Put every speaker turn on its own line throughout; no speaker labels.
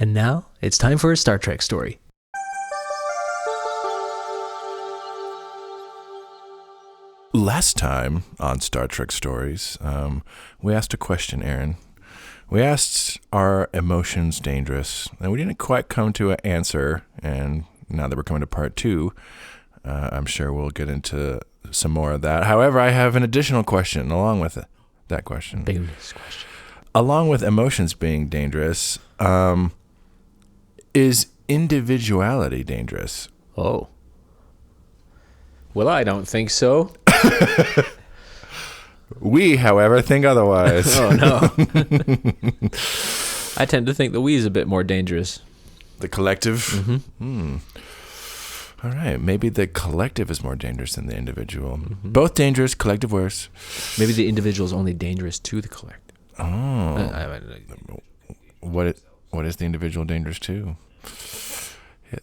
And now it's time for a Star Trek story.
Last time on Star Trek Stories, we asked a question, Aaron. We asked, are emotions dangerous? And we didn't quite come to an answer. And now that we're coming to part 2, I'm sure we'll get into some more of that. However, I have an additional question along with that question.
Biggest question.
Along with emotions being dangerous, is individuality dangerous?
Oh. Well, I don't think so.
We, however, think otherwise.
Oh, no. I tend to think the we is a bit more dangerous.
The collective?
Mm-hmm.
All right. Maybe the collective is more dangerous than the individual. Mm-hmm. Both dangerous, collective worse.
Maybe the individual is only dangerous to the collective.
Oh. What is the individual dangerous to?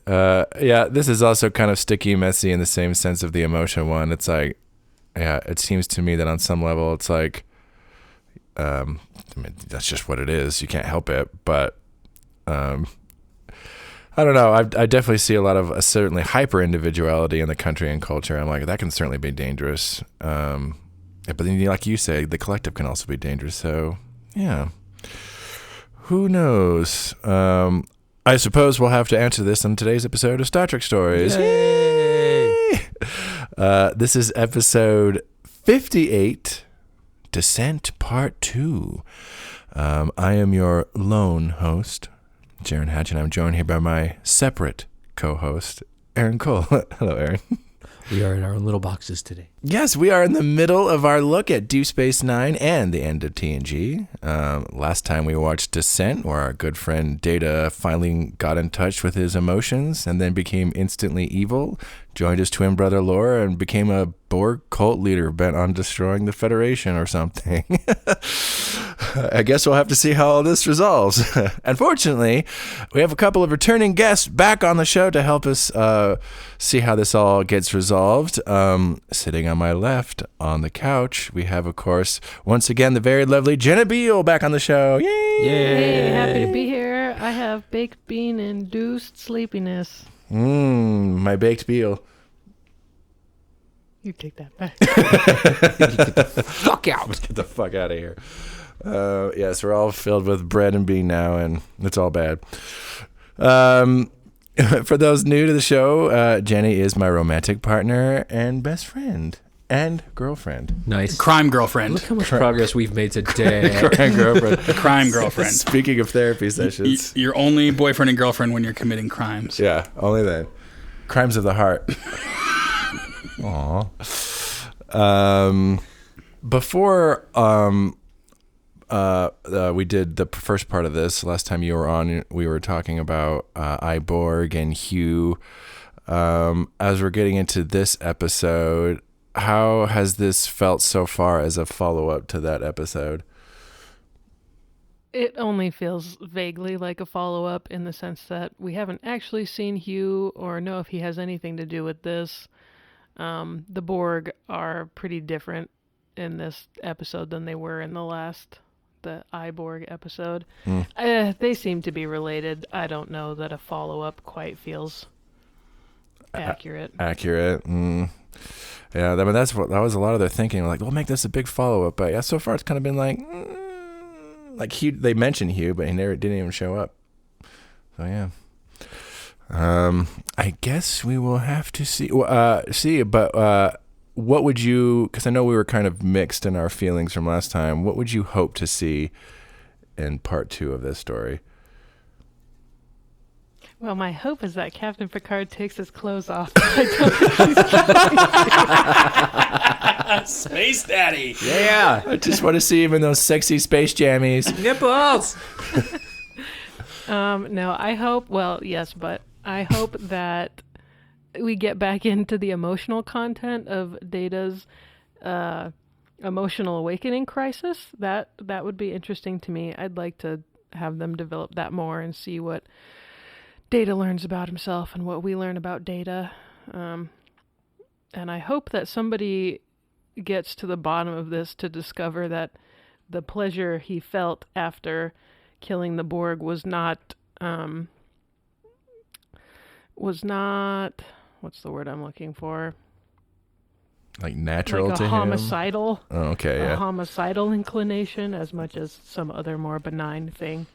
Yeah, this is also kind of sticky, messy in the same sense of the emotion one. It's like, yeah, it seems to me that on some level it's like, I mean, that's just what it is. You can't help it. But I don't know. I definitely see a lot of certainly hyper individuality in the country and culture. I'm like, that can certainly be dangerous. But then, like you say, the collective can also be dangerous. So, yeah, who knows? I suppose we'll have to answer this on today's episode of Star Trek Stories.
Yay!
This is episode 58, Descent Part 2. I am your lone host, Jaron Hatch, and I'm joined here by my separate co-host, Aaron Cole. Hello, Aaron.
We are in our own little boxes today.
Yes, we are in the middle of our look at Deep Space Nine and the end of TNG. Last time we watched Descent, where our good friend Data finally got in touch with his emotions and then became instantly evil, joined his twin brother Laura, and became a Borg cult leader bent on destroying the Federation or something. I guess we'll have to see how all this resolves. Unfortunately, we have a couple of returning guests back on the show to help us see how this all gets resolved. Sitting on my left on the couch, we have, of course, once again, the very lovely Jennie Beal back on the show. Yay!
Hey, happy to be here. I have baked bean-induced sleepiness.
My baked Beal.
You take that back.
Get the fuck out.
Let's get the fuck out of here. Yes, we're all filled with bread and bean now, and it's all bad. For those new to the show, Jennie is my romantic partner and best friend and girlfriend.
Nice.
Crime girlfriend.
Look how much progress we've made today.
Crime girlfriend.
Crime girlfriend.
Speaking of therapy sessions.
Your only boyfriend and girlfriend when you're committing crimes.
Yeah, only then. Crimes of the heart. Aw. Before we did the first part of this, last time you were on, we were talking about Iborg and Hugh. As we're getting into this episode, how has this felt so far as a follow-up to that episode?
It only feels vaguely like a follow-up in the sense that we haven't actually seen Hugh or know if he has anything to do with this. The Borg are pretty different in this episode than they were in the Iborg episode. They seem to be related. I don't know that a follow-up quite feels accurate.
Accurate. Yeah, I mean, that was a lot of their thinking. Like, we'll make this a big follow-up. But yeah, so far it's kind of been like Hugh. They mentioned Hugh, but he never didn't even show up. So yeah. I guess we will have to see. But what would you? Because I know we were kind of mixed in our feelings from last time. What would you hope to see in part 2 of this story?
Well, my hope is that Captain Picard takes his clothes off.
Space Daddy.
Yeah.
I just want to see him in those sexy space jammies.
Nipples.
No, I hope. Well, yes, but I hope that we get back into the emotional content of Data's emotional awakening crisis. That would be interesting to me. I'd like to have them develop that more and see what Data learns about himself and what we learn about Data. And I hope that somebody gets to the bottom of this to discover that the pleasure he felt after killing the Borg was not was not, what's the word I'm looking for?
Like natural
Like
to
a
him.
homicidal.
Oh, okay,
A
yeah.
homicidal inclination as much as some other more benign thing.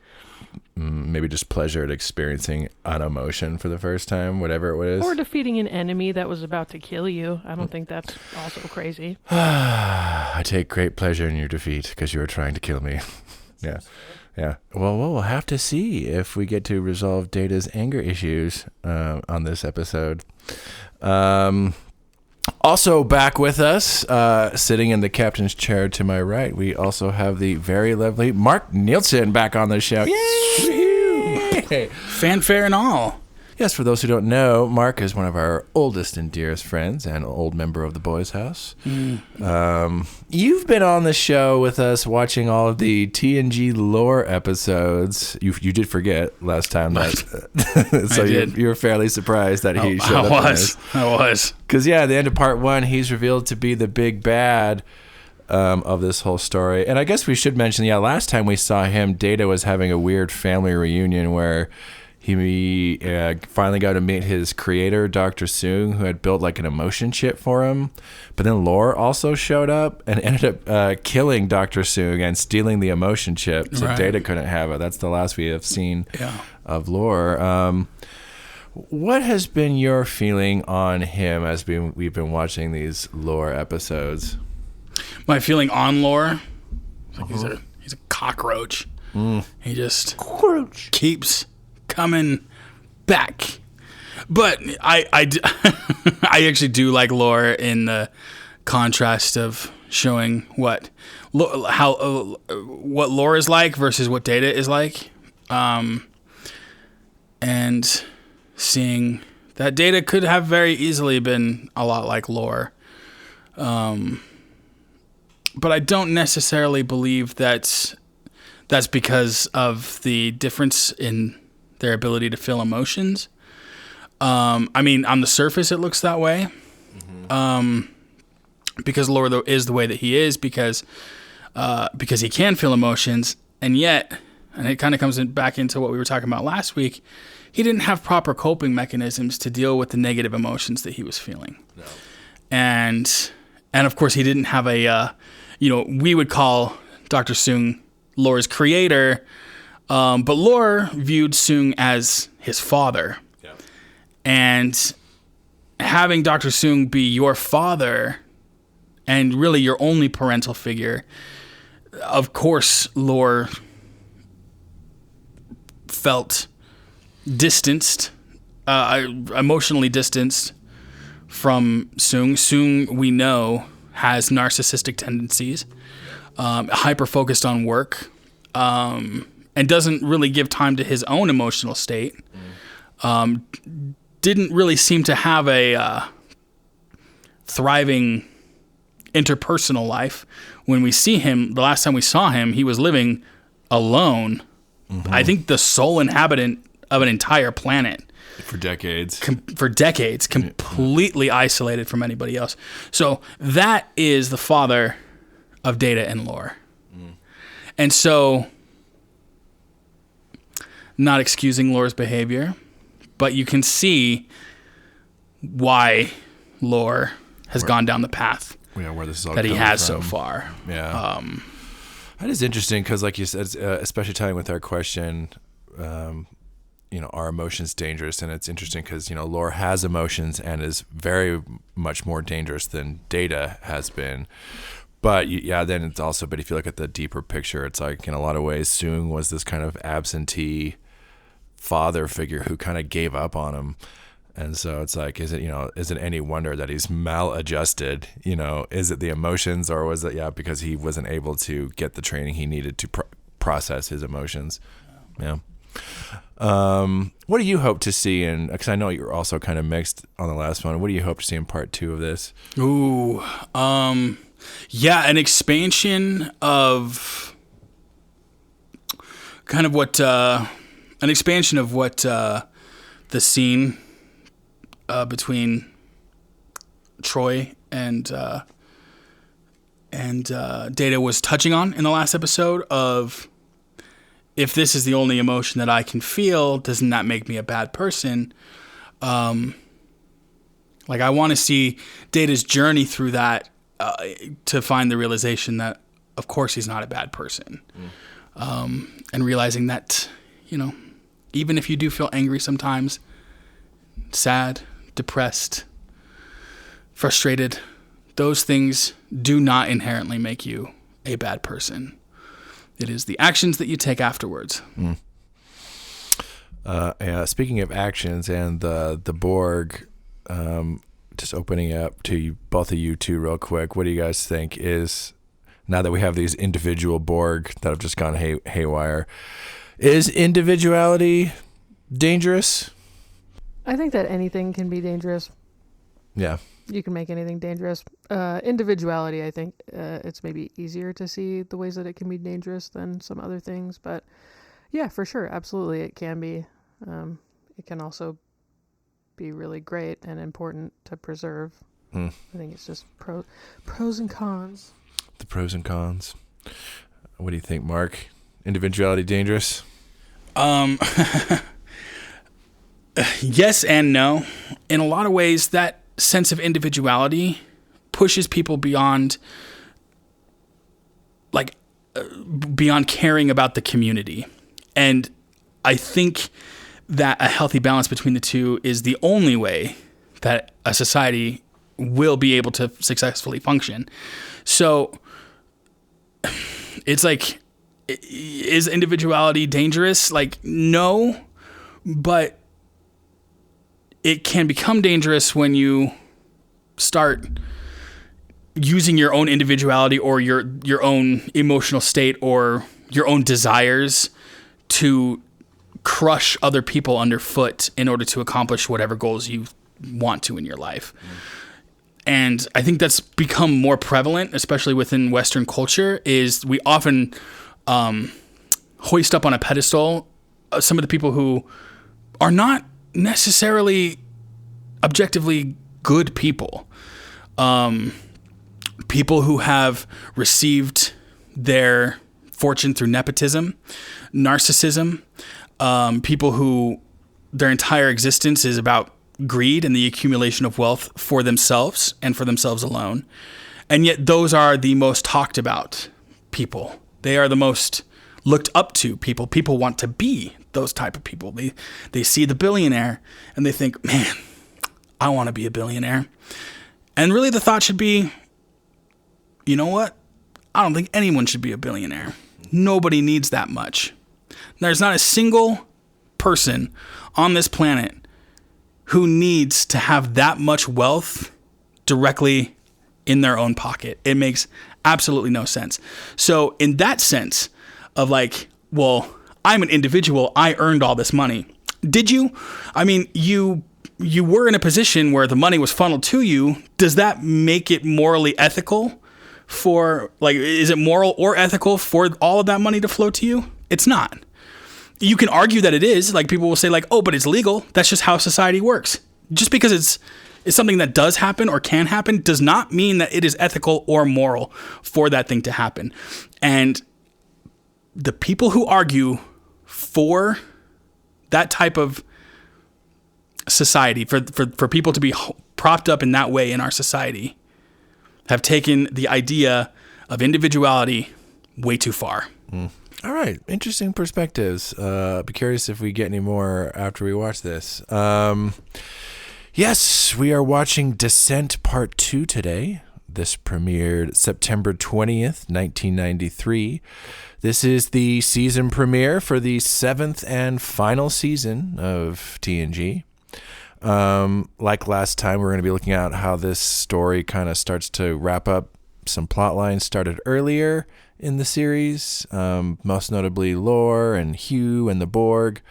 Maybe just pleasure at experiencing an emotion for the first time, whatever it was.
Or defeating an enemy that was about to kill you. I don't think that's also crazy.
I take great pleasure in your defeat because you were trying to kill me. Yeah. Yeah. Well, we'll have to see if we get to resolve Data's anger issues on this episode. Also back with us, sitting in the captain's chair to my right, we also have the very lovely Marc Nielson back on the show. Yay!
Fanfare and all.
Yes, for those who don't know, Marc is one of our oldest and dearest friends and an old member of the Boys House. You've been on the show with us watching all of the TNG lore episodes. You did forget last time that, so
I did.
you were fairly surprised that he showed up.
I was.
Because at the end of part 1, he's revealed to be the big bad of this whole story. And I guess we should mention, last time we saw him, Data was having a weird family reunion where he finally got to meet his creator, Dr. Soong, who had built like an emotion chip for him. But then Lore also showed up and ended up killing Dr. Soong and stealing the emotion chip, so
Right.
Data couldn't have it. That's the last we have seen
Yeah.
of Lore. What has been your feeling on him as we've been watching these Lore episodes?
My feeling on Lore, like he's a cockroach. He just keeps coming back. But I actually do like Lore in the contrast of showing what Lore is like versus what Data is like, and seeing that Data could have very easily been a lot like Lore. But I don't necessarily believe that's because of the difference in their ability to feel emotions. I mean, on the surface, it looks that way. Because Lore is the way that he is, because he can feel emotions, and yet, and it kind of comes back into what we were talking about last week, he didn't have proper coping mechanisms to deal with the negative emotions that he was feeling. No. And of course, he didn't have a, we would call Dr. Soong Lore's creator, but Lore viewed Soong as his father. Yeah. And having Dr. Soong be your father and really your only parental figure, of course, Lore felt distanced, emotionally distanced from Soong. Soong, we know, has narcissistic tendencies, hyper-focused on work, and doesn't really give time to his own emotional state. Didn't really seem to have a thriving interpersonal life. When we see him, the last time we saw him, he was living alone. Mm-hmm. I think the sole inhabitant of an entire planet.
For decades.
Completely isolated from anybody else. So that is the father of Data and Lore. And so, not excusing Lore's behavior, but you can see why Lore has gone down the path
where this is all
that he has
from.
so far.
Yeah. That is interesting because, like you said, especially tying with our question, are emotions dangerous? And it's interesting because, Lore has emotions and is very much more dangerous than Data has been. But then it's also, but if you look at the deeper picture, it's like in a lot of ways, Soong was this kind of absentee father figure who kind of gave up on him. And so it's like, is it any wonder that he's maladjusted? Is it the emotions, or was it, because he wasn't able to get the training he needed to process his emotions? Yeah. What do you hope to see in, because I know you're also kind of mixed on the last one. What do you hope to see in part 2 of this?
Ooh, an expansion of kind of what, the scene between Troy and Data was touching on in the last episode of if this is the only emotion that I can feel, doesn't that make me a bad person? Like, I want to see Data's journey through that to find the realization that, of course, he's not a bad person. And realizing that, you know, even if you do feel angry sometimes, sad, depressed, frustrated, those things do not inherently make you a bad person. It is the actions that you take afterwards.
Yeah, speaking of actions and the Borg, just opening up to you, both of you two real quick, what do you guys think is, now that we have these individual Borg that have just gone haywire, is individuality dangerous?
I think that anything can be dangerous.
Yeah.
You can make anything dangerous. Individuality, I think it's maybe easier to see the ways that it can be dangerous than some other things. But yeah, for sure. Absolutely. It can be. It can also be really great and important to preserve. I think it's just pros and cons.
The pros and cons. What do you think, Mark? Individuality dangerous?
Yes and no. In a lot of ways, that sense of individuality pushes people beyond caring about the community. And I think that a healthy balance between the two is the only way that a society will be able to successfully function. So it's like, is individuality dangerous? Like, no, but it can become dangerous when you start using your own individuality or your own emotional state or your own desires to crush other people underfoot in order to accomplish whatever goals you want to in your life. And I think that's become more prevalent, especially within Western culture, is we often hoist up on a pedestal some of the people who are not necessarily objectively good people. People who have received their fortune through nepotism, narcissism, people who their entire existence is about greed and the accumulation of wealth for themselves and for themselves alone. And yet those are the most talked about people. They are the most looked up to people. People want to be those type of people. They see the billionaire and they think, man, I want to be a billionaire. And really the thought should be, you know what? I don't think anyone should be a billionaire. Nobody needs that much. There's not a single person on this planet who needs to have that much wealth directly in their own pocket. It makes absolutely no sense. So in that sense of like, well, I'm an individual, I earned all this money. Did you? I mean, you were in a position where the money was funneled to you. Does that make it morally ethical for, like, is it moral or ethical for all of that money to flow to you? It's not. You can argue that it is. Like, people will say, like, oh, but it's legal. That's just how society works. Just because it's something that does happen or can happen does not mean that it is ethical or moral for that thing to happen. And the people who argue for that type of society, for people to be propped up in that way in our society, have taken the idea of individuality way too far.
All right. Interesting perspectives. Be curious if we get any more after we watch this. Yes, we are watching Descent Part 2 today. This premiered September 20th, 1993. This is the season premiere for the 7th and final season of TNG. Like last time, we're going to be looking at how this story kind of starts to wrap up some plot lines started earlier in the series, most notably Lore and Hugh and the Borg.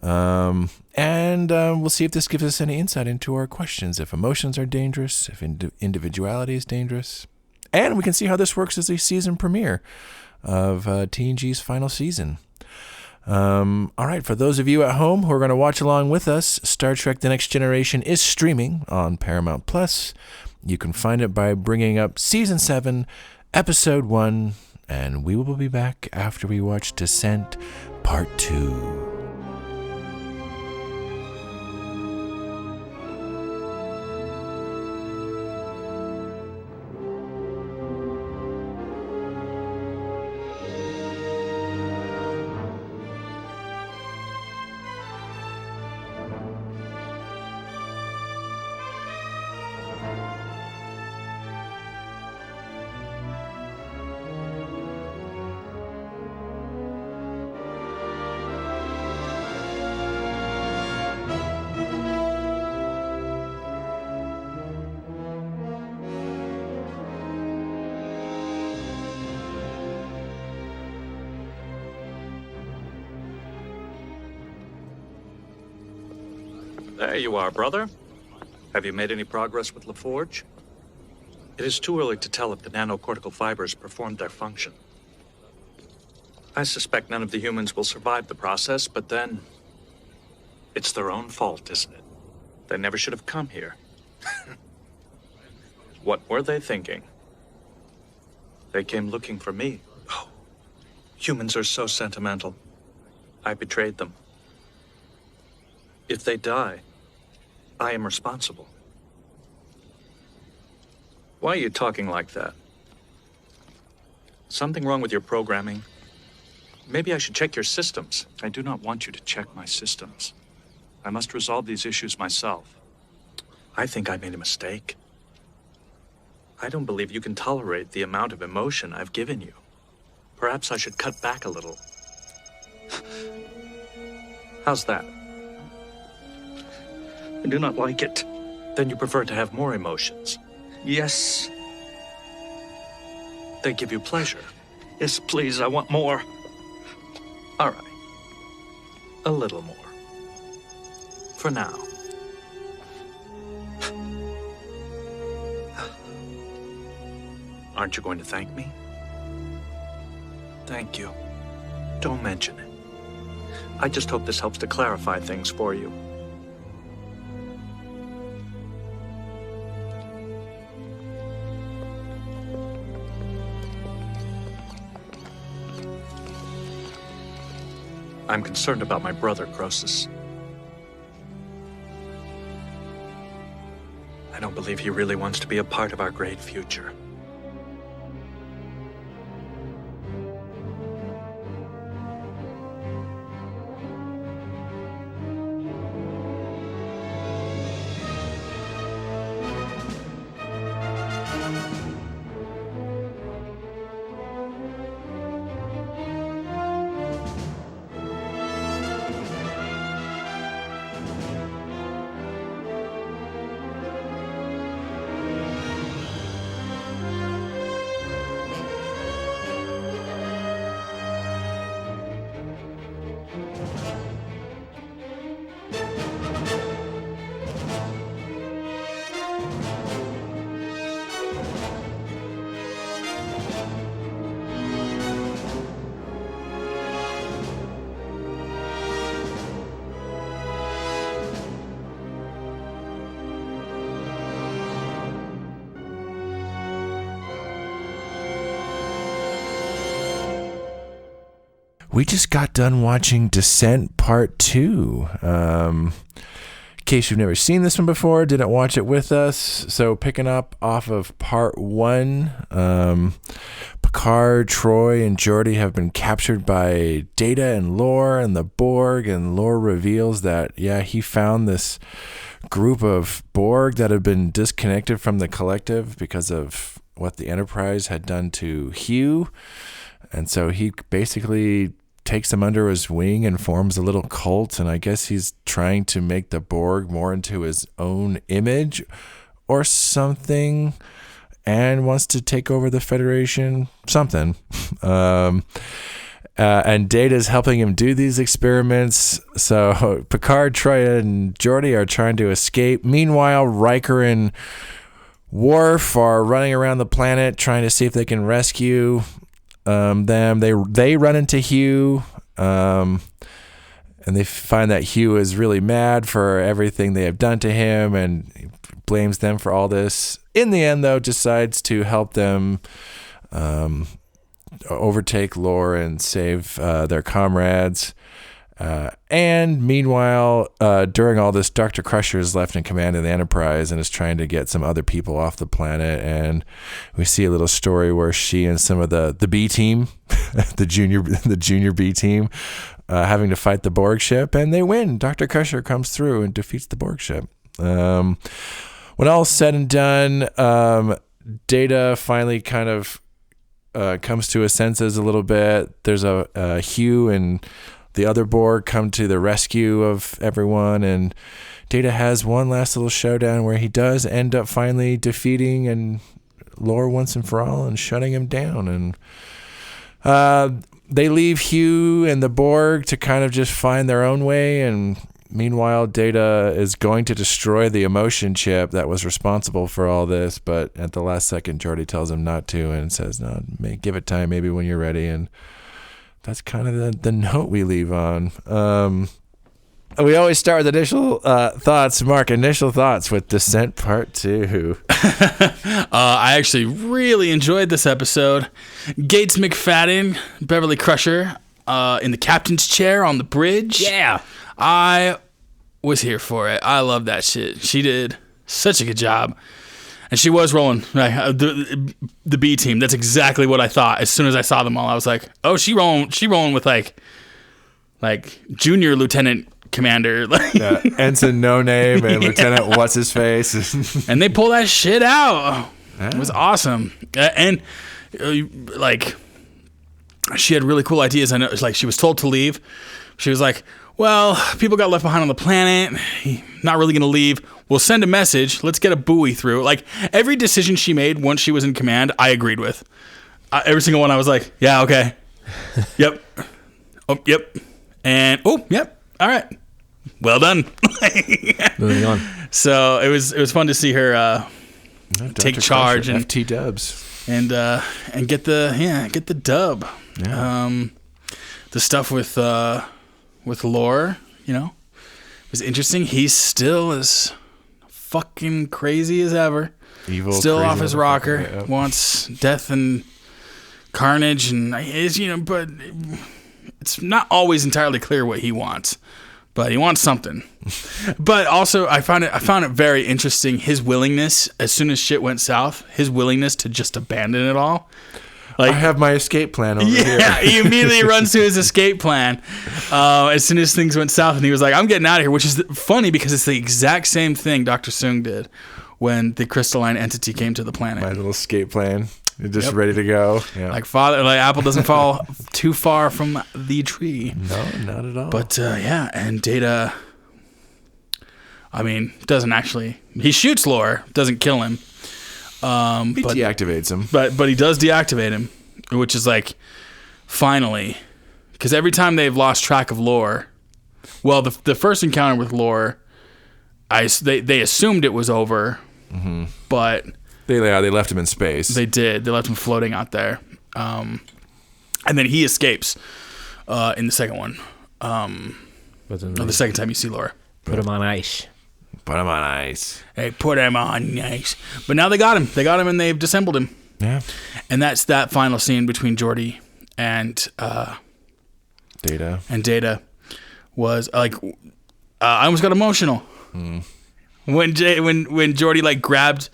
And we'll see if this gives us any insight into our questions, if emotions are dangerous, if individuality is dangerous. And we can see how this works as a season premiere of TNG's final season. All right, for those of you at home who are going to watch along with us, Star Trek The Next Generation is streaming on Paramount+. You can find it by bringing up Season 7, Episode 1, and we will be back after we watch Descent Part 2.
There you are, brother. Have you made any progress with LaForge? It is too early to tell if the nanocortical fibers performed their function. I suspect none of the humans will survive the process, but then it's their own fault, isn't it? They never should have come here. What were they thinking? They came looking for me. Oh, humans are so sentimental. I betrayed them. If they die, I am responsible. Why are you talking like that? Something wrong with your programming? Maybe I should check your systems. I do not want you to check my systems. I must resolve these issues myself. I think I made a mistake. I don't believe you can tolerate the amount of emotion I've given you. Perhaps I should cut back a little. How's that? I do not like it. Then you prefer to have more emotions? Yes. They give you pleasure? Yes, please, I want more. All right. A little more. For now. Aren't you going to thank me? Thank you. Don't mention it. I just hope this helps to clarify things for you. I'm concerned about my brother, Croesus. I don't believe he really wants to be a part of our great future.
We just got done watching Descent Part 2. In case you've never seen this one before, didn't watch it with us, so picking up off of Part 1, Picard, Troy, and Geordi have been captured by Data and Lore and the Borg, and Lore reveals that, he found this group of Borg that had been disconnected from the collective because of what the Enterprise had done to Hugh, and so he basically takes them under his wing and forms a little cult, and I guess he's trying to make the Borg more into his own image or something, and wants to take over the Federation, something. And Data's helping him do these experiments, so Picard, Troy, and Geordi are trying to escape. Meanwhile, Riker and Worf are running around the planet trying to see if they can rescue them. They run into Hugh, and they find that Hugh is really mad for everything they have done to him and he blames them for all this. In the end, though, decides to help them overtake Lore and save their comrades. And meanwhile, during all this, Dr. Crusher is left in command of the Enterprise and is trying to get some other people off the planet. And we see a little story where she and some of the B team, the junior B team, having to fight the Borg ship, and they win. Dr. Crusher comes through and defeats the Borg ship. When all's said and done, Data finally kind of comes to his senses a little bit. There's a Hugh and the other Borg come to the rescue of everyone, and Data has one last little showdown where he does end up finally defeating and Lore once and for all and shutting him down. And they leave Hugh and the Borg to kind of just find their own way, and meanwhile Data is going to destroy the emotion chip that was responsible for all this, but at the last second Geordi tells him not to and says, no, give it time, maybe when you're ready. And that's kind of the note we leave on. We always start with initial thoughts. Mark, initial thoughts with Descent Part 2.
I actually really enjoyed this episode. Gates McFadden, Beverly Crusher, in the captain's chair on the bridge.
Yeah.
I was here for it. I love that shit. She did such a good job. And she was rolling. The B team, that's exactly what I thought. As soon as I saw them all, I was like, oh, she rolling with like junior lieutenant commander.
Ensign No Name and Lieutenant What's His Face.
And they pull that shit out. Yeah. It was awesome. And like, she had really cool ideas. I know, like, she was told to leave. She was like, well, people got left behind on the planet. Not really going to leave. We'll send a message. Let's get a buoy through. Like, every decision she made once she was in command, I agreed with. Every single one, I was like, yeah, okay. Yep. Oh, yep. And, oh, yep. All right. Well done.
Moving on.
So it was fun to see her take charge and
FT dubs
and get the dub.
Yeah.
The stuff with Lore, was interesting. He's still as fucking crazy as ever.
Evil,
still
crazy
off his rocker.
Yep.
Wants death and carnage, and but it's not always entirely clear what he wants. But he wants something. But also, I found it very interesting, his willingness, as soon as shit went south, his willingness to just abandon it all. Like,
I have my escape plan over here.
Yeah, he immediately runs to his escape plan as soon as things went south, and he was like, I'm getting out of here, which is funny because it's the exact same thing Dr. Soong did when the crystalline entity came to the planet.
My little escape plan. You're just ready to go. Yeah.
Like apple doesn't fall too far from the tree.
No, not at all.
But and Data, doesn't actually. He shoots Lore, doesn't kill him.
He deactivates him.
But he does deactivate him, which is like, finally, because every time they've lost track of Lore, well, the first encounter with Lore, they assumed it was over, but
They left him in space.
They did. They left him floating out there. And then he escapes in the second one. The second time you see Lore.
Put him on ice.
Put him on ice.
Hey, put him on ice. But now they got him. They got him and they've disassembled him.
Yeah.
And that's that final scene between Geordi and
Data.
And Data was like, I almost got emotional. When Geordi grabbed,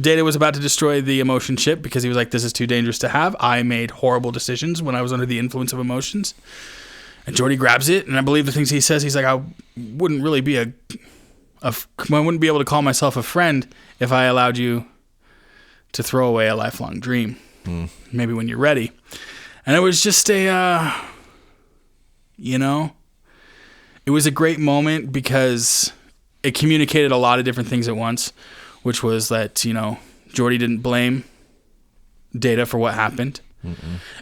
Data was about to destroy the emotion chip because he was like, this is too dangerous to have. I made horrible decisions when I was under the influence of emotions. And Geordi grabs it, and I believe the things he says, he's like, I wouldn't really be I wouldn't be able to call myself a friend if I allowed you to throw away a lifelong dream. Maybe when you're ready. And it was just it was a great moment because it communicated a lot of different things at once, which was that, Geordi didn't blame Data for what happened.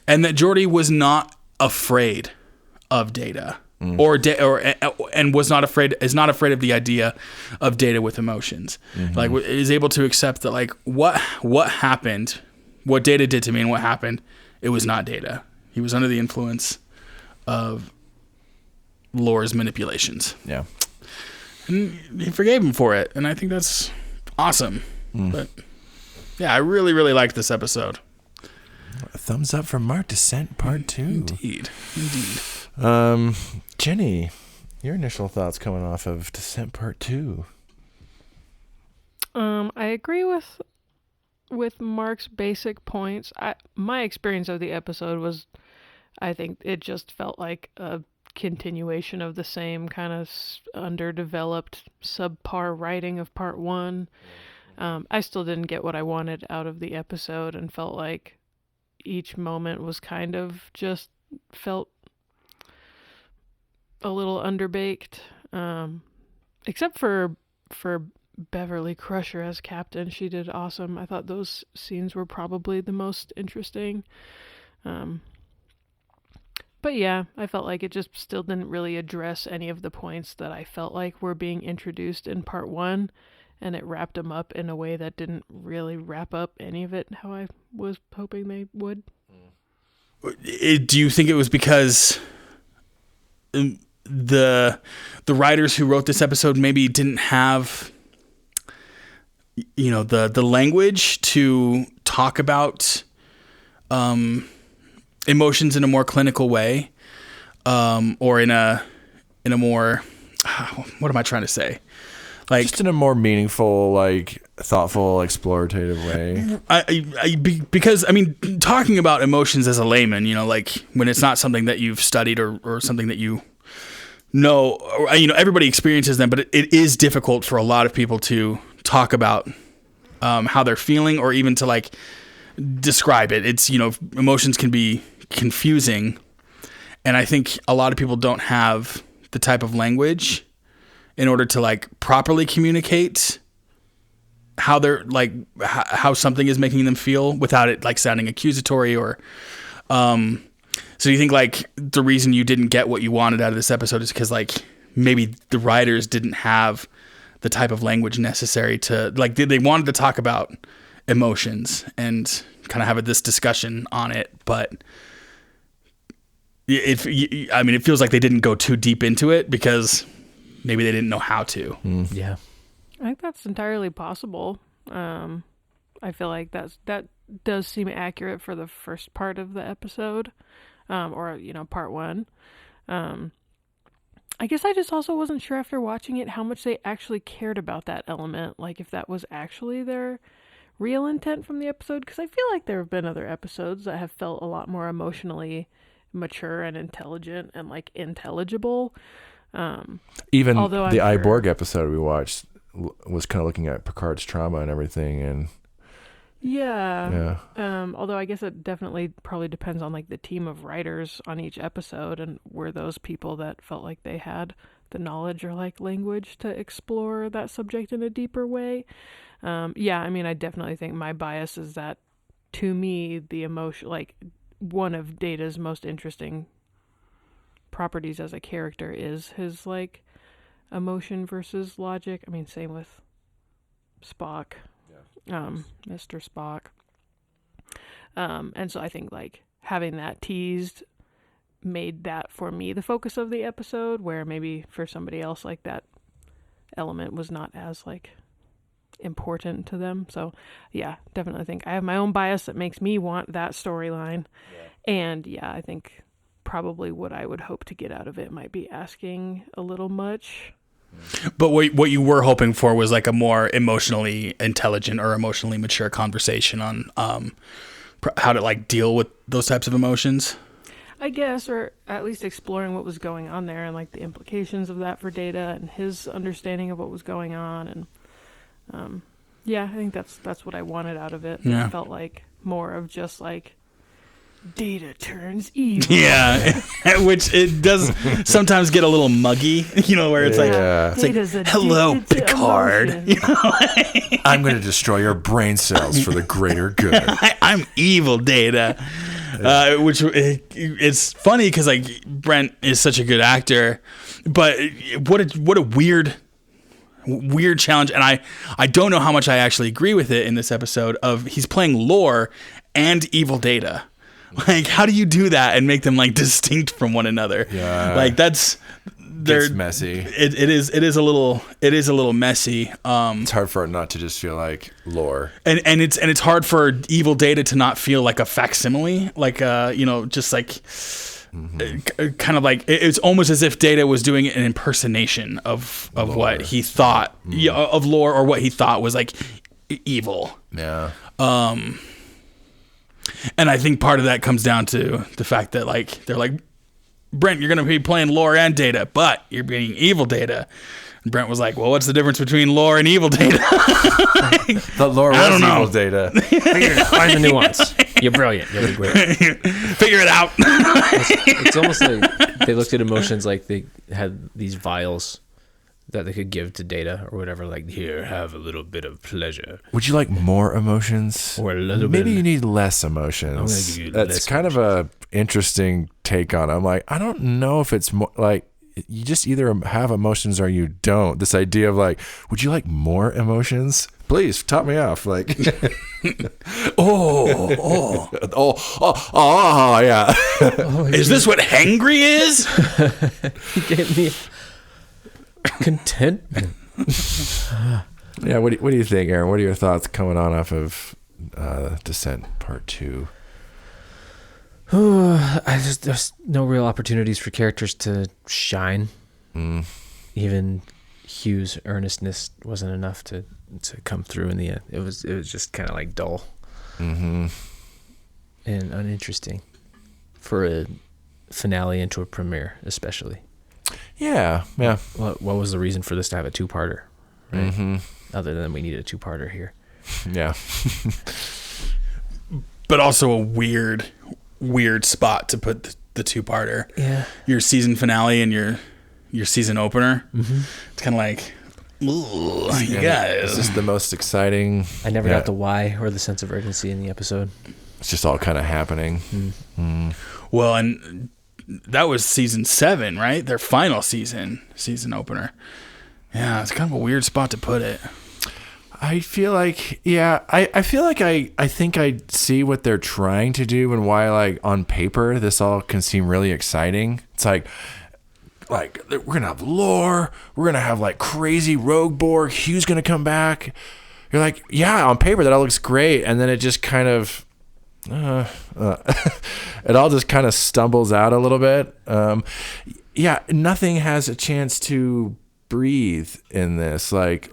And that Geordi was not afraid of Data and is not afraid of the idea of Data with emotions. Is able to accept that what happened, what Data did to me and what happened, it was not Data. He was under the influence of Lore's manipulations.
Yeah.
And he forgave him for it, and I think that's awesome. But yeah, I really, really liked this episode.
thumbs up from Marc. Descent Part 2.
Indeed.
Jennie, your initial thoughts coming off of Descent Part 2?
I agree with Marc's basic points. My experience of the episode was, I think it just felt like a continuation of the same kind of underdeveloped, subpar writing of Part 1. I still didn't get what I wanted out of the episode and felt like each moment was kind of just felt a little underbaked. Except for Beverly Crusher as Captain. She did awesome. I thought those scenes were probably the most interesting. But yeah, I felt like it just still didn't really address any of the points that I felt like were being introduced in Part 1, and it wrapped them up in a way that didn't really wrap up any of it how I was hoping they would.
Do you think it was because the writers who wrote this episode maybe didn't have the language to talk about emotions in a more clinical way, or in a more what am I trying to say? Like,
just in a more meaningful, like thoughtful, explorative way.
Because talking about emotions as a layman, like when it's not something that you've studied or something that you know, or, everybody experiences them, but it is difficult for a lot of people to talk about how they're feeling, or even to like describe it. It's, emotions can be confusing, and I think a lot of people don't have the type of language in order to like properly communicate how they're like how something is making them feel without it like sounding accusatory or so you think like the reason you didn't get what you wanted out of this episode is because like maybe the writers didn't have the type of language necessary to like they wanted to talk about emotions and kind of have this discussion on it, but it feels like they didn't go too deep into it because maybe they didn't know how to.
Yeah.
I think that's entirely possible. I feel like that does seem accurate for the first part of the episode, or Part 1. I guess I just also wasn't sure after watching it how much they actually cared about that element, like if that was actually their real intent from the episode, because I feel like there have been other episodes that have felt a lot more emotionally mature and intelligent and like intelligible.
Even
although
the Iborg episode we watched was kind of looking at Picard's trauma and everything, and
although I guess it definitely probably depends on like the team of writers on each episode, and were those people that felt like they had the knowledge or like language to explore that subject in a deeper way. I definitely think my bias is that, to me, the emotion, like one of Data's most interesting properties as a character is his like emotion versus logic. Same with Spock. Mr. Spock. And so I think like having that teased made that for me the focus of the episode, where maybe for somebody else like that element was not as like important to them. So yeah, definitely think I have my own bias that makes me want that storyline. And I think probably what I would hope to get out of it might be asking a little much.
But what you were hoping for was like a more emotionally intelligent or emotionally mature conversation on how to like deal with those types of emotions,
I guess, or at least exploring what was going on there and like the implications of that for Data and his understanding of what was going on. And I think that's what I wanted out of it.
Yeah.
It felt like more of just like Data turns evil.
Yeah, which it does sometimes get a little muggy, where it's like hello, Picard.
I'm going to destroy your brain cells for the greater good.
I'm evil, Data. Which it's funny because like Brent is such a good actor, but what a weird challenge, and I don't know how much I actually agree with it in this episode of he's playing Lore and evil Data. Like, how do you do that and make them like distinct from one another?
Yeah.
Like that
gets messy.
It is a little messy.
It's hard for it not to just feel like lore.
And it's hard for evil Data to not feel like a facsimile, like just like kind of like it's almost as if Data was doing an impersonation of what he thought of lore, or what he thought was like evil.
Yeah.
And I think part of that comes down to the fact that like they're like, Brent, you're going to be playing lore and Data, but you're being evil Data. And Brent was like, well, what's the difference between lore and evil Data?
The lore was evil Data.
Find the nuance. You're brilliant. You'll be great.
Figure it out.
It's almost like they looked at emotions like they had these vials that they could give to Data or whatever. Like, here, have a little bit of pleasure.
Would you like more emotions?
Or a little
Maybe
bit.
you need less emotions.
Give you
That's
less
kind of a interesting take on it. I'm like, I don't know if it's more like you just either have emotions or you don't. This idea of like, would you like more emotions? Please top me off. Like, yeah.
Is this what hangry is?
He gave me contentment.
Yeah. What do you think, Aaron? What are your thoughts coming on off of Descent Part 2?
There's no real opportunities for characters to shine. Even Hugh's earnestness wasn't enough to come through in the end. It was just kind of like dull and uninteresting for a finale into a premiere, especially.
Yeah.
What was the reason for this to have a two-parter, right? Other than we needed a two-parter here.
Yeah.
But also a weird spot to put the two-parter.
Yeah.
Your season finale and your season opener. It's kind of like, ooh, you guys.
Is this the most exciting?
I never got the why or the sense of urgency in the episode.
It's just all kind of happening.
Well, and that was season 7, right? Their final season opener. Yeah, it's kind of a weird spot to put it.
I feel like, I feel like I think I see what they're trying to do and why, like, on paper, this all can seem really exciting. It's like we're going to have lore. We're going to have, like, crazy rogue Borg. Hugh's going to come back. You're like, yeah, on paper, that all looks great. And then it just kind of, it all just kind of stumbles out a little bit. Nothing has a chance to breathe in this. Like,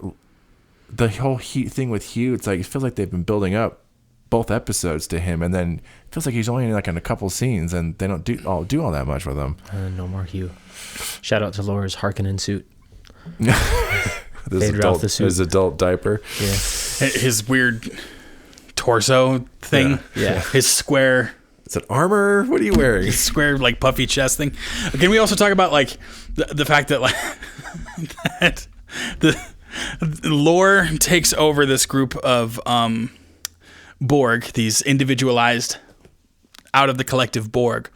the whole thing with Hugh, it's like it feels like they've been building up both episodes to him, and then it feels like he's only like in a couple scenes, and they don't do all that much with him.
No more Hugh. Shout out to Laura's Harkonnen suit.
His adult diaper.
Yeah.
His weird torso thing.
Yeah.
His square.
Is it armor? What are you wearing?
His square, like, puffy chest thing. Can we also talk about, like, the fact that, like, that the lore takes over this group of Borg, these individualized, out of the collective Borg,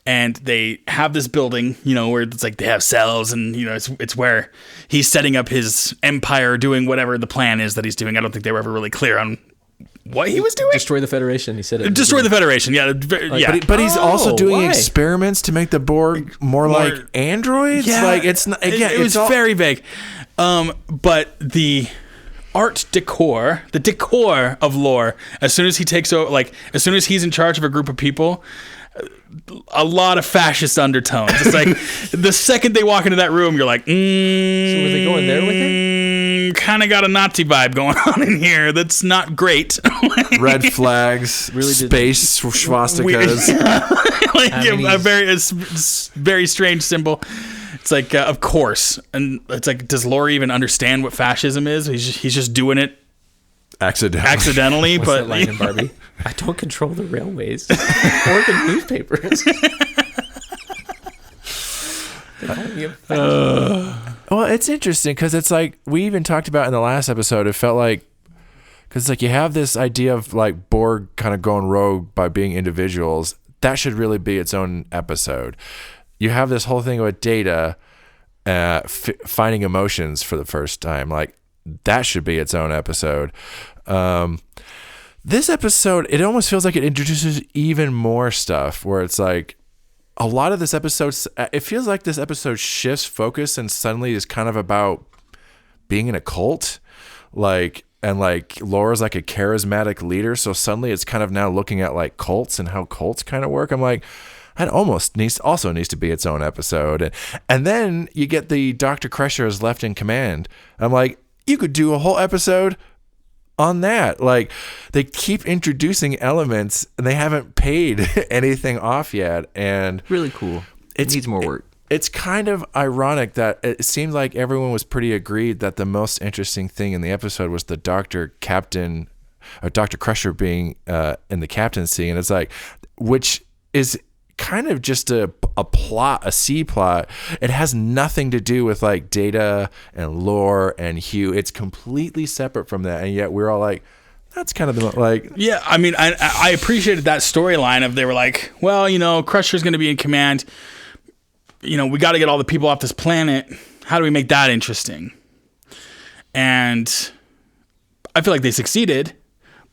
and they have this building, where it's like they have cells, and it's where he's setting up his empire, doing whatever the plan is that he's doing. I don't think they were ever really clear on what he was doing.
Destroy the Federation. He said it.
Destroy the Federation. Yeah, yeah.
But he's also doing
why?
experiments to make the Borg more like androids.
Yeah,
like it's not, again,
it was very vague. But the art decor, the decor of lore, as soon as he takes over, like as soon as he's in charge of a group of people, a lot of fascist undertones. It's like the second they walk into that room, you're like,
So were they going there with him?
Kind of got a Nazi vibe going on in here. That's not great.
red flags,
Really
space swastikas.
A very strange symbol. It's like, of course, and it's like, does Laura even understand what fascism is? He's just doing it accidentally.
What's
but
that line in Barbie? I don't control the railways or the newspapers.
Well, it's interesting because it's like we even talked about in the last episode. It felt like because like you have this idea of like Borg kind of going rogue by being individuals. That should really be its own episode. You have this whole thing with Data finding emotions for the first time. Like that should be its own episode. This episode, it almost feels like it introduces even more stuff where it's like a lot of this episode, it feels like this episode shifts focus and suddenly is kind of about being in a cult, and Laura's like a charismatic leader, so suddenly it's kind of now looking at like cults and how cults kind of work. I'm like, that almost needs to be its own episode. And then you get the Dr. Crusher is left in command. I'm like, you could do a whole episode on that. Like, they keep introducing elements and they haven't paid anything off yet. And
Really cool. It needs more work.
It's kind of ironic that it seemed like everyone was pretty agreed that the most interesting thing in the episode was the Dr. Crusher being in the captaincy. And it's like, which is kind of just a plot, a C plot. It has nothing to do with like Data and Lore and Hugh. It's completely separate from that. And yet we're all like, that's kind of the like.
Yeah, I mean, I appreciated that storyline of they were like, well, Crusher's going to be in command. We got to get all the people off this planet. How do we make that interesting? And I feel like they succeeded,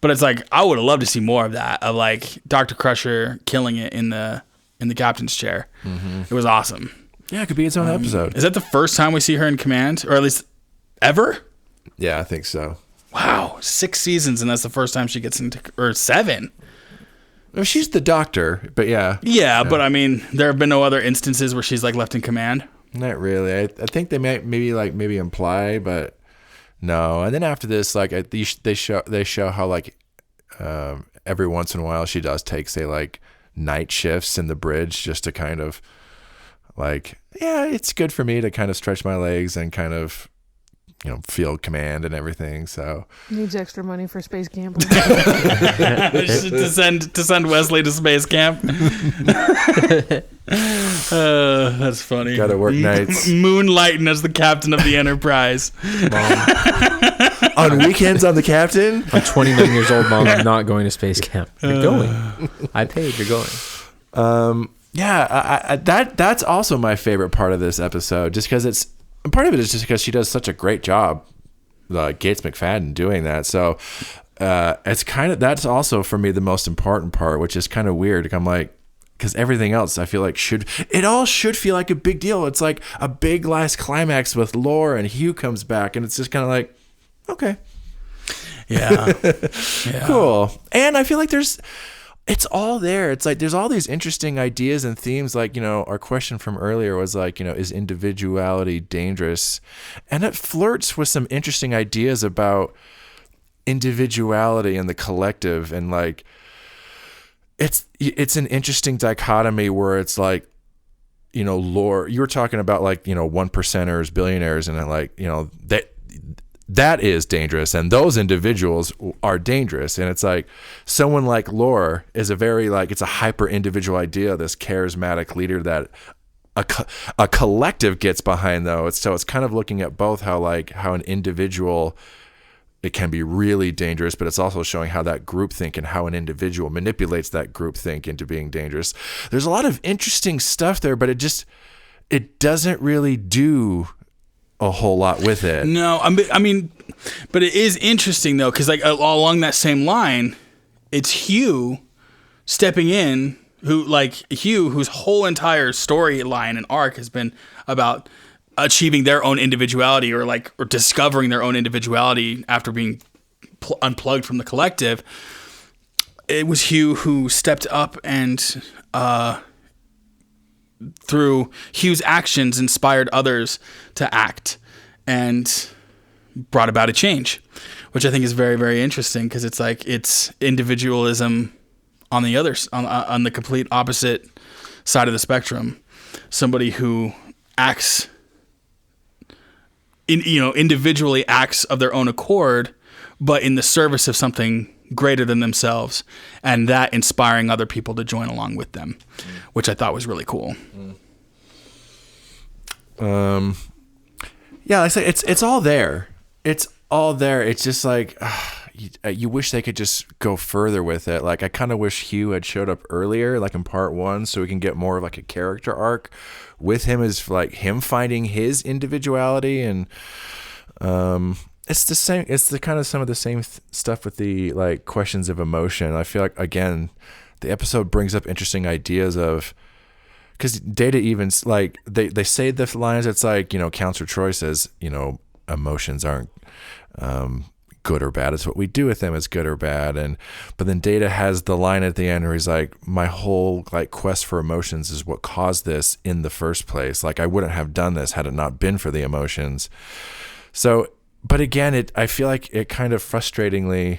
but it's like, I would have loved to see more of that, of like Dr. Crusher killing it in the captain's chair. Mm-hmm. It was awesome.
Yeah, it could be its own episode.
Is that the first time we see her in command, or at least ever?
Yeah, I think so.
Wow, 6 seasons, and that's the first time she gets into, or 7.
Well, she's the doctor, but yeah.
Yeah, but I mean, there have been no other instances where she's like left in command.
Not really. I think they maybe imply, but no. And then after this, like they show how like every once in a while she does take, say, like night shifts in the bridge just to kind of like, yeah, it's good for me to kind of stretch my legs and kind of feel command and everything. So
needs extra money for space camp.
to send Wesley to space camp. That's funny.
Gotta work nights.
Moonlighting as the captain of the Enterprise.
On weekends, I'm the captain.
I'm 29 years old, Mom. I'm not going to space camp. You're going. I paid. You're going.
Yeah, that's also my favorite part of this episode, just because part of it is just because she does such a great job, Gates McFadden, doing that. So it's kind of, that's also for me the most important part, which is kind of weird. I'm like, because everything else I feel like should feel like a big deal. It's like a big last climax with Lore and Hugh comes back, and it's just kind of like, okay,
yeah.
Cool. And I feel like it's all there. It's like there's all these interesting ideas and themes. Like, our question from earlier was like, is individuality dangerous? And it flirts with some interesting ideas about individuality and the collective. And like, it's an interesting dichotomy where it's like, Lore, you were talking about like, 1%ers, billionaires, and like, that is dangerous, and those individuals are dangerous. And it's like someone like Lore is a very like, it's a hyper individual idea, this charismatic leader that a collective gets behind, though. So it's kind of looking at both how an individual, it can be really dangerous, but it's also showing how that groupthink and how an individual manipulates that groupthink into being dangerous. There's a lot of interesting stuff there, but it doesn't really do a whole lot with it.
No, I mean, but it is interesting though, because like along that same line, it's Hugh stepping in, whose whole entire storyline and arc has been about achieving their own individuality, or discovering their own individuality after being unplugged from the collective. It was Hugh who stepped up and through Hugh's actions inspired others to act and brought about a change, which I think is very, very interesting, because it's like it's individualism on the on the complete opposite side of the spectrum. Somebody who acts individually acts of their own accord, but in the service of something greater than themselves, and that inspiring other people to join along with them, which I thought was really cool.
Yeah, like I say, it's all there. It's all there. It's just like you wish they could just go further with it. Like I kind of wish Hugh had showed up earlier, like in part 1, so we can get more of like a character arc with him, as like him finding his individuality. And it's the same. It's the kind of some of the same stuff with the like questions of emotion. I feel like, again, the episode brings up interesting ideas of because Data even like they say the lines. It's like, Counselor Troy says, emotions aren't good or bad. It's what we do with them is good or bad. But then Data has the line at the end where he's like, my whole like quest for emotions is what caused this in the first place. Like I wouldn't have done this had it not been for the emotions. So, but again, I feel like it kind of frustratingly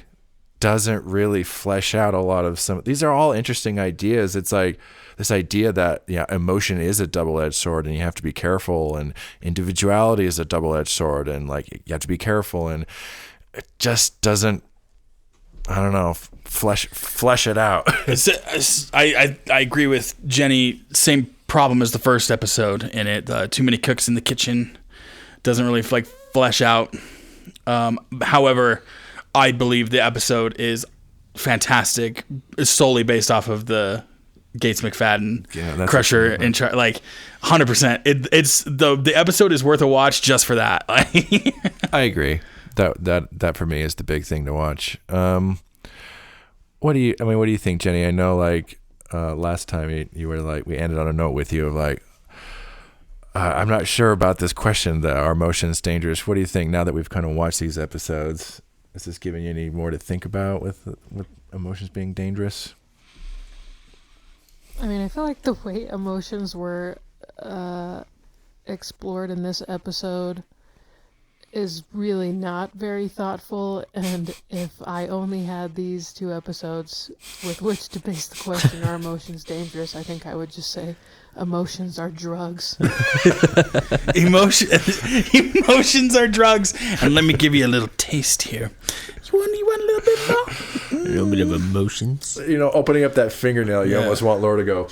doesn't really flesh out a lot of these are all interesting ideas. It's like this idea that emotion is a double-edged sword and you have to be careful, and individuality is a double-edged sword and like you have to be careful, and it just doesn't, I don't know, flesh it out.
I agree with Jennie. Same problem as the first episode in it. Too many cooks in the kitchen. Doesn't really like flesh out. However, I believe the episode is fantastic, solely based off of the Gates McFadden Crusher in like 100%. It's the episode is worth a watch just for that.
I agree. That for me is the big thing to watch. What do you think, Jennie? I know like last time you were like, we ended on a note with you of like, I'm not sure about this question that are emotions dangerous. What do you think now that we've kind of watched these episodes? Is this giving you any more to think about with emotions being dangerous?
I mean, I feel like the way emotions were explored in this episode is really not very thoughtful, and if I only had these 2 episodes with which to base the question, are emotions dangerous, I think I would just say emotions are drugs.
Emotions are drugs. And let me give you a little taste here. You want a little bit more?
A little bit of emotions.
Opening up that fingernail, you almost want Laura to go.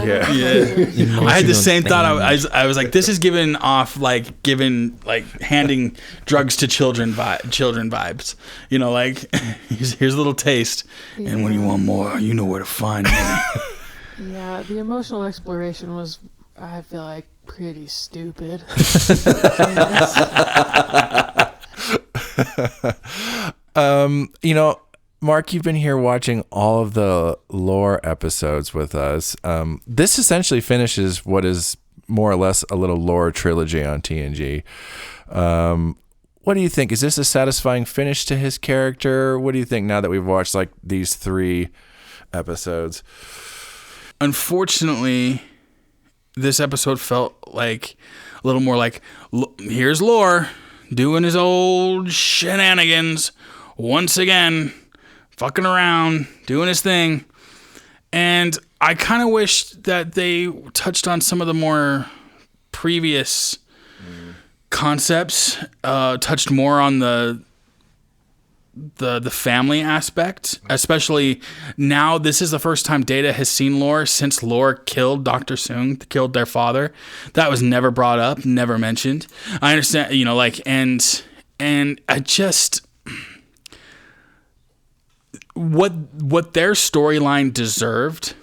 Yeah. I had the same thought. I was like, this is giving off handing drugs to children vibes. Like here's a little taste, and when you want more, you know where to find me.
Yeah, the emotional exploration was, I feel like, pretty stupid.
Marc, you've been here watching all of the lore episodes with us. This essentially finishes what is more or less a little lore trilogy on TNG. What do you think? Is this a satisfying finish to his character? What do you think now that we've watched like these 3 episodes?
Unfortunately, this episode felt like a little more like, here's Lore doing his old shenanigans once again, fucking around, doing his thing. And I kind of wish that they touched on some of the more previous concepts, touched more on the family aspect, especially now. This is the first time Data has seen Lore since Lore killed Dr. Soong, killed their father. That was never brought up, never mentioned. I understand, and I just, what their storyline deserved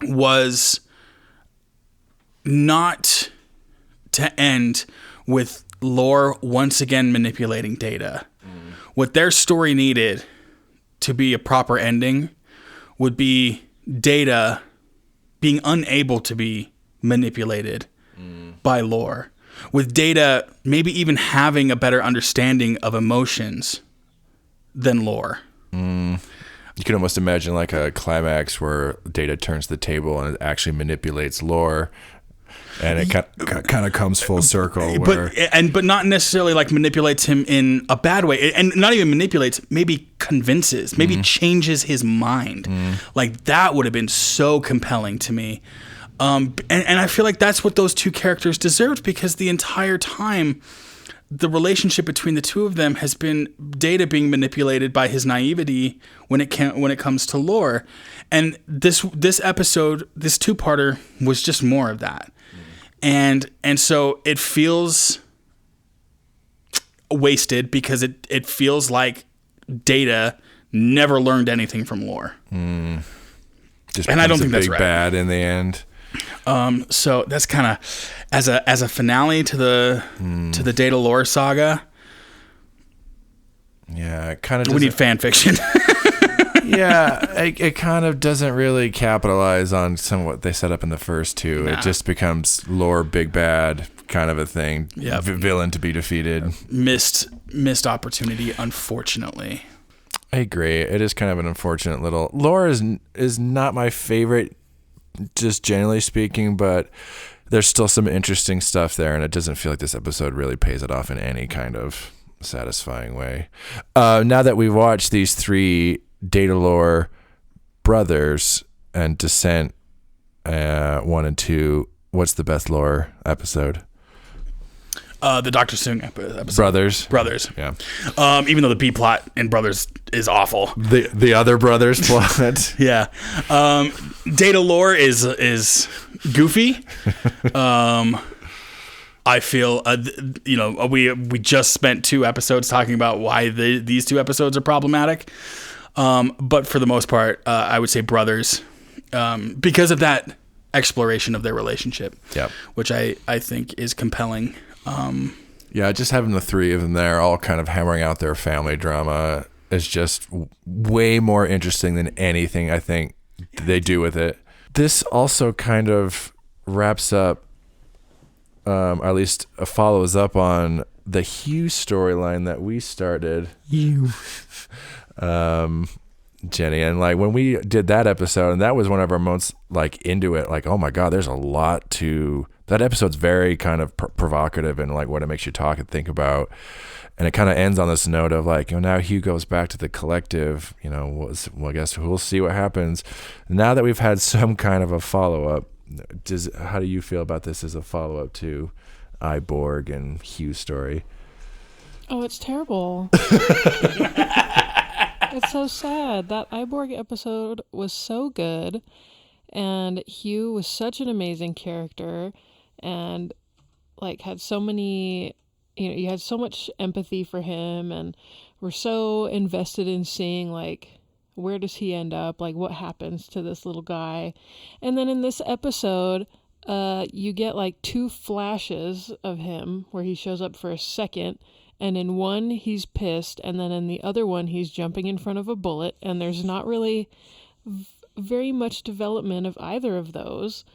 was not to end with Lore once again manipulating Data. What their story needed to be a proper ending would be Data being unable to be manipulated by Lore. With Data maybe even having a better understanding of emotions than Lore.
You can almost imagine like a climax where Data turns the table and it actually manipulates Lore. And it kind of comes full circle.
But not necessarily like manipulates him in a bad way. And not even manipulates, maybe convinces, maybe changes his mind. Like that would have been so compelling to me. And I feel like that's what those 2 characters deserved, because the entire time, the relationship between the 2 of them has been Data being manipulated by his naivety when it comes to Lore. And this episode, this 2-parter, was just more of that. And so it feels wasted because it feels like Data never learned anything from Lore.
And
I don't think that's right.
Bad in the end.
So that's kind of as a finale to the Data Lore saga.
Yeah, kind of.
We need fan fiction.
Yeah, it kind of doesn't really capitalize on some of what they set up in the first two. Nah. It just becomes lore big bad kind of a thing. Yeah, villain to be defeated.
Missed opportunity, unfortunately.
I agree. It is kind of an unfortunate little lore is not my favorite, just generally speaking, but there's still some interesting stuff there, and it doesn't feel like this episode really pays it off in any kind of satisfying way. Now that we've watched these 3 Datalore brothers and Descent 1 and 2, what's the best lore episode?
The Dr. Soong episode.
Brothers. Yeah.
Even though the B plot in Brothers is awful.
The other brothers plot.
Yeah. Datalore is goofy. I feel, we just spent 2 episodes talking about why these 2 episodes are problematic. But for the most part, I would say Brothers, because of that exploration of their relationship, which I think is compelling.
Yeah, just having the 3 of them there all kind of hammering out their family drama is just way more interesting than anything I think they do with it. This also kind of wraps up, or at least follows up on the Hugh storyline that we started. Jennie, and like when we did that episode, and that was one of our most like into it, like, oh my God, there's a lot to that episode's very kind of provocative and like what it makes you talk and think about. And it kind of ends on this note of like, now Hugh goes back to the collective, well, I guess we'll see what happens. Now that we've had some kind of a follow-up, how do you feel about this as a follow-up to Iborg and Hugh's story?
Oh, it's terrible. It's so sad. That Iborg episode was so good, and Hugh was such an amazing character, and like had so many, you had so much empathy for him, and we're so invested in seeing like where does he end up, like what happens to this little guy. And then in this episode, you get like 2 flashes of him where he shows up for a second. And in one, he's pissed, and then in the other one, he's jumping in front of a bullet, and there's not really very much development of either of those,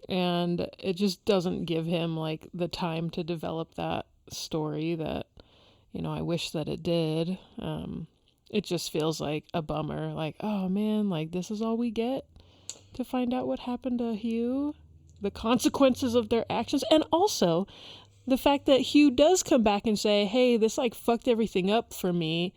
and it just doesn't give him, like, the time to develop that story that, I wish that it did. It just feels like a bummer, like, oh, man, like, this is all we get to find out what happened to Hugh, the consequences of their actions, and also the fact that Hugh does come back and say, hey, this like fucked everything up for me.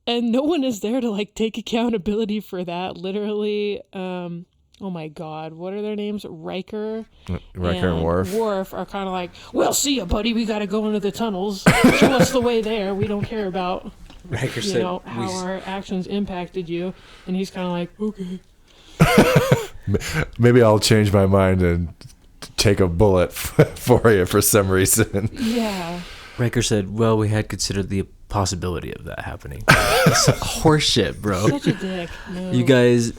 And no one is there to like take accountability for that. Literally, oh my God, what are their names? Riker and Worf. Worf are kind of like, well, see ya, buddy. We got to go into the tunnels. Show us the way there. We don't care about,
Riker said,
how our actions impacted you. And he's kind of like, okay.
Maybe I'll change my mind and take a bullet for you for some reason.
Yeah.
Riker said, well, we had considered the possibility of that happening. That's horseshit, bro.
Such a dick. No.
You guys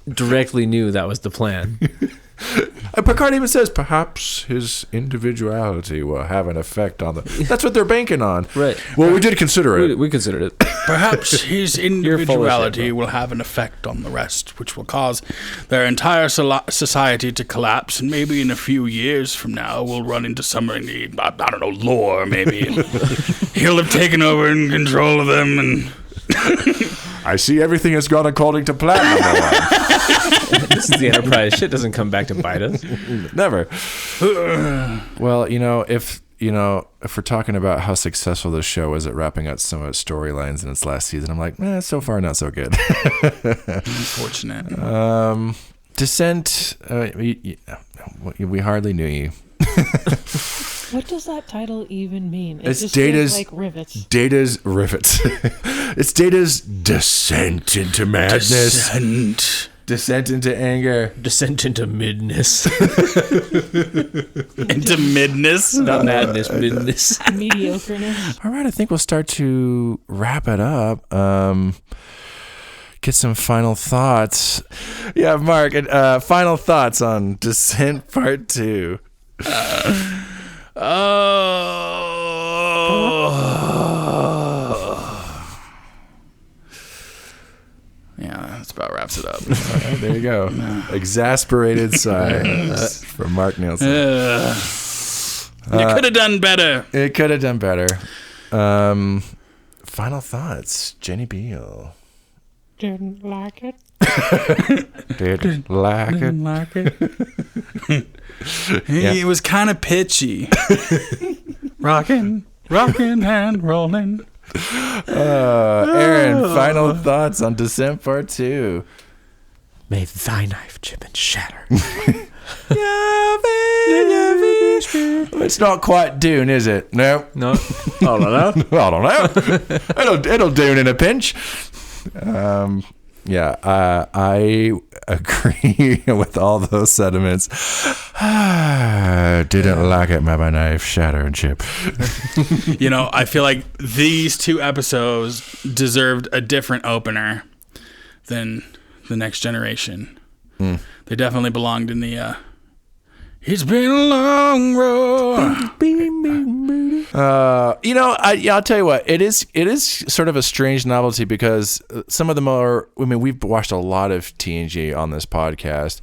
directly knew that was the plan.
Picard even says, perhaps his individuality will have an effect on the... That's what they're banking on.
Right.
Well, we did consider it.
We considered it.
Perhaps his individuality will have an effect on the rest, which will cause their entire society to collapse, and maybe in a few years from now, we'll run into some in the, I don't know, lore, maybe. He'll have taken over in control of them, and...
I see everything has gone according to plan.
This is the Enterprise. Shit doesn't come back to bite us.
Never. Well, if we're talking about how successful this show was at wrapping up some of its storylines in its last season, I'm like, so far not so good.
Unfortunate.
Descent. We hardly knew you.
What does that title even mean?
It's Data's
like rivets.
Data's rivets. It's Data's descent into madness. Descent into anger.
Descent into midness.
Into midness?
Not madness, midness.
Mediocreness.
All right, I think we'll start to wrap it up. Get some final thoughts. Yeah, Marc, final thoughts on Descent Part 2. There you go. Exasperated sighs from Marc Nielson.
You could have done better.
It could have done better. Final thoughts, Jennie Beal.
Didn't like it.
Didn't like it.
Like it. It was kind of pitchy. Rocking and rolling.
Aaron, final thoughts on Descent Part 2.
May thy knife chip and shatter.
It's not quite Dune, is it? No.
No. I don't know.
I don't know. It'll Dune in a pinch. I agree with all those sentiments. Didn't like it, my knife shatter and chip.
I feel like these 2 episodes deserved a different opener than The Next Generation. They definitely belonged in the it's been a long road.
I'll tell you what, it is sort of a strange novelty because some of them are, we've watched a lot of TNG on this podcast,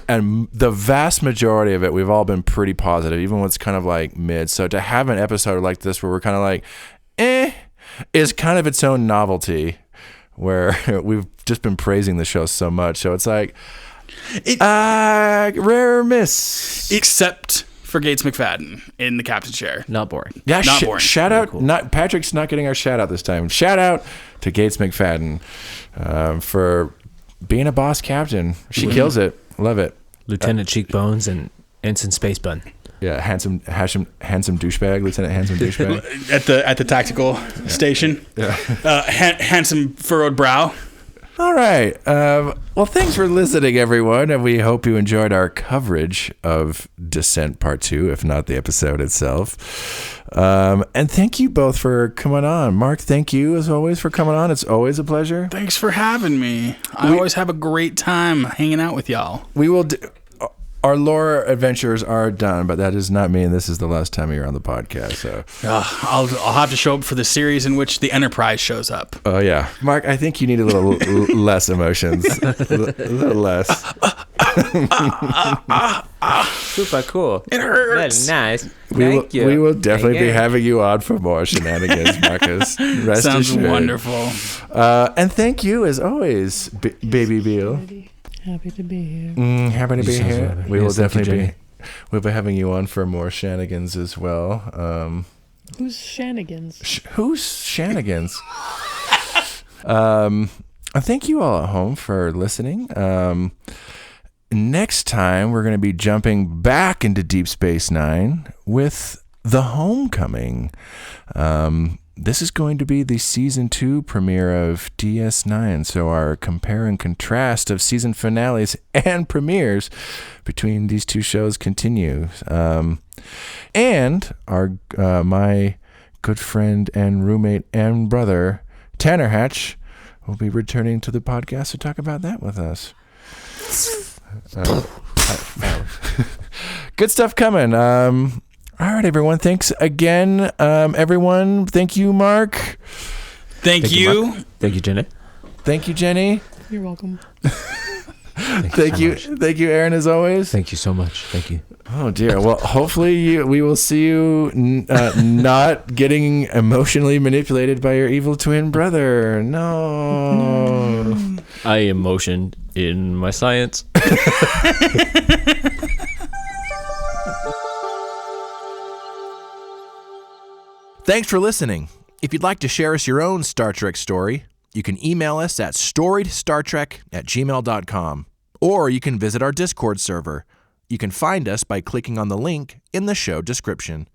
and the vast majority of it, we've all been pretty positive, even when it's kind of like mid. So to have an episode like this where we're kind of like, is kind of its own novelty, where we've just been praising the show so much. So it's like, rare miss.
Except for Gates McFadden in the captain chair.
Not boring.
Yeah,
not boring.
Shout out.
Cool.
Not Patrick's not getting our shout out this time. Shout out to Gates McFadden for being a boss captain. She kills it. Love it.
Lieutenant Cheekbones and Ensign Space Bun.
Yeah, handsome douchebag, Lieutenant Handsome douchebag
at the tactical station.
Yeah.
Handsome furrowed brow.
All right. Well, thanks for listening, everyone, and we hope you enjoyed our coverage of Descent Part 2, if not the episode itself. And thank you both for coming on. Marc, thank you, as always, for coming on. It's always a pleasure.
Thanks for having me. I always have a great time hanging out with y'all.
We will our lore adventures are done, but that does not mean this is the last time you're on the podcast. So
I'll have to show up for the series in which the Enterprise shows up.
Oh yeah, Marc, I think you need a little less emotions, a little less.
Super cool.
It hurts.
That's nice.
Thank you. We will definitely be having you on for more shenanigans, Marcus. Rest
Sounds
assured.
wonderful.
And thank you, as always, Baby Beal.
Happy to be here.
Happy to be here.
Lovely.
We will
Yes, thank you,
definitely
Jennie.
we'll be having you on for more shenanigans as well.
Who's Shenanigans?
Who's shenanigans? And thank you all at home for listening. Next time, we're going to be jumping back into Deep Space Nine with The Homecoming. This is going to be the Season 2 premiere of DS9, so our compare and contrast of season finales and premieres between these two shows continues. And my good friend and roommate and brother, Tanner Hatch, will be returning to the podcast to talk about that with us. Good stuff coming. All right, everyone. Thanks again, everyone. Thank you, Marc.
Thank you.
Marc. Thank you, Jennie.
Thank you, Jennie.
You're welcome.
Thank you, Aaron, as always.
Thank you so much. Thank you.
Oh dear. Well, hopefully we will see you not getting emotionally manipulated by your evil twin brother. No.
I emotioned in my science.
Thanks for listening. If you'd like to share us your own Star Trek story, you can email us at storiedstartrek@gmail.com, or you can visit our Discord server. You can find us by clicking on the link in the show description.